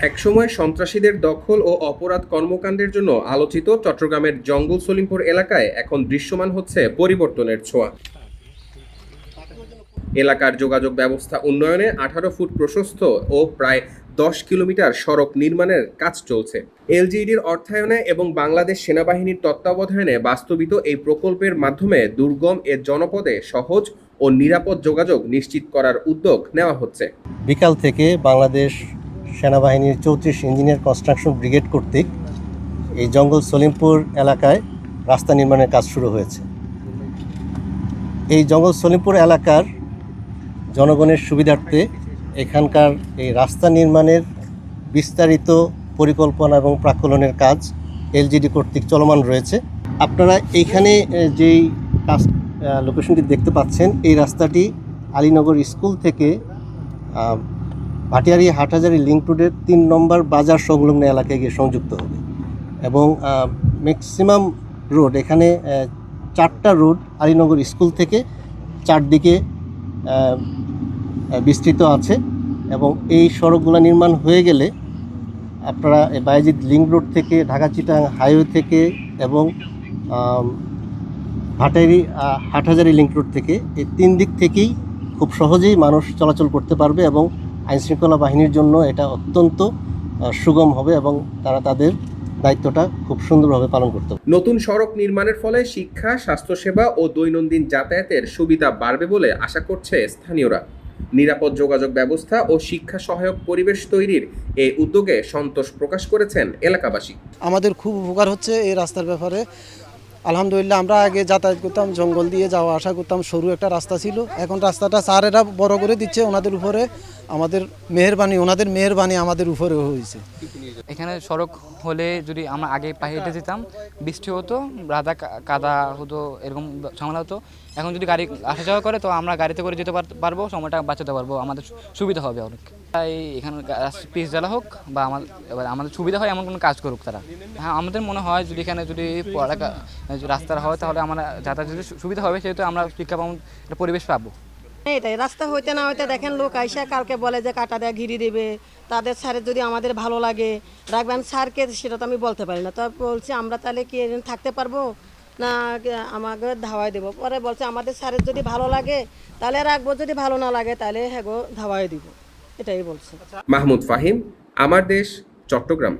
একসময় সন্ত্রাসীদের দখল ও অপরাধ কর্মকাণ্ডের জন্য আলোচিত চট্টগ্রামের জঙ্গল সলিমপুর এলাকায় এখন দৃশ্যমান হচ্ছে পরিবর্তনের ছোঁয়া। এলাকার যোগাযোগ ব্যবস্থা উন্নয়নে 18 ফুট প্রশস্ত ও প্রায় 10 কিলোমিটার সড়ক নির্মাণের কাজ চলছে। এলজিইডির অর্থায়নে এবং বাংলাদেশ সেনাবাহিনীর তত্ত্বাবধানে বাস্তবিত এই প্রকল্পের মাধ্যমে দুর্গম এ জনপদে সহজ ও নিরাপদ যোগাযোগ নিশ্চিত করার উদ্যোগ নেওয়া হচ্ছে। বিকাল থেকে বাংলাদেশ সেনাবাহিনীর 34 ইঞ্জিনিয়ার কনস্ট্রাকশন ব্রিগেড কর্তৃক এই জঙ্গল সলিমপুর এলাকায় রাস্তা নির্মাণের কাজ শুরু হয়েছে। এই জঙ্গল সলিমপুর এলাকার জনগণের সুবিধার্থে এখানকার এই রাস্তা নির্মাণের বিস্তারিত পরিকল্পনা এবং প্রাক্কলনের কাজ এলজিডি কর্তৃক চলমান রয়েছে। আপনারা এইখানে যেই কাজ লোকেশনটি দেখতে পাচ্ছেন, এই রাস্তাটি আলীনগর স্কুল থেকে ভাটিয়ারি হাটহাজারী লিংক রোডের 3 নম্বর বাজার সংলগ্ন এলাকায় গিয়ে সংযুক্ত হবে এবং ম্যাক্সিমাম রোড এখানে 4টা রোড আলীনগর স্কুল থেকে চারদিকে বিস্তৃত আছে এবং এই সড়কগুলো নির্মাণ হয়ে গেলে আপনারা বায়েজিদ লিংক রোড থেকে ঢাকা চিটাং হাইওয়ে থেকে এবং ভাটিয়ারি হাটহাজারী লিংক রোড থেকে এই 3 দিক থেকেই খুব সহজেই মানুষ চলাচল করতে পারবে এবং আইনশৃঙ্খলা বাহিনীর জন্য এটা অত্যন্ত সুগম হবে এবং তারা তাদের দায়িত্বটা খুব সুন্দরভাবে পালন করতে পারবে। নতুন সড়ক নির্মাণের ফলে শিক্ষা, স্বাস্থ্যসেবা ও দৈনন্দিন যাতায়াতের সুবিধা বাড়বে বলে আশা করছে স্থানীয়রা। নিরাপদ যোগাযোগ ব্যবস্থা ও শিক্ষা সহায়ক পরিবেশ তৈরির এই উদ্যোগে সন্তোষ প্রকাশ করেছেন এলাকাবাসী। আমাদের খুব উপকার হচ্ছে এই রাস্তার ব্যাপারে। আলহামদুলিল্লাহ, আমরা আগে যাতায়াত করতাম, জঙ্গল দিয়ে যাওয়া আসা করতাম, সরু একটা রাস্তা ছিল। এখন রাস্তাটা স্যারেরা বড় করে দিচ্ছে, ওনাদের উপরে আমাদের মেহেরবানি আমাদের উপরে হয়েছে। এখানে সড়ক হলে যদি আমরা আগে পায়ে হেঁটে যেতাম, বৃষ্টি হতো, কাদা হতো, এরকম ঝামেলা হতো। এখন যদি গাড়ি আসা যাওয়া করে তো আমরা গাড়িতে করে যেতে পারবো, সময়টা বাঁচাতে পারবো, আমাদের সুবিধা হবে অনেক। তাই এখানে পিচ জ্বালা হোক বা আমাদের সুবিধা হয় এমন কোনো কাজ করুক তারা। হ্যাঁ, আমাদের মনে হয় যদি এখানে যদি রাস্তার হয় তাহলে আমরা যাতায়াতের সুবিধা হবে, সেহেতু আমরা শিক্ষা পাবো, পরিবেশ পাবো। এটাই রাস্তা হইতে না হইতে দেখেন লোক আইসা কালকে বলে যে কাটা দেয়া ঘিরি দেবে, তাদের স্যারের যদি আমাদের ভালো লাগে রাখবেন স্যারকে, সেটা তো আমি বলতে পারি না। তো বলছি আমরা তাহলে কি থাকতে পারবো না আমাকে ধাওয়াই দেবো। পরে বলছে আমাদের স্যারের যদি ভালো লাগে তাহলে রাখবো, যদি ভালো না লাগে তাহলে হ্যাঁ গো ধাওয়াই দিব, এটাই বলছে। মাহমুদ ফাহিম, আমার দেশ, চট্টগ্রাম।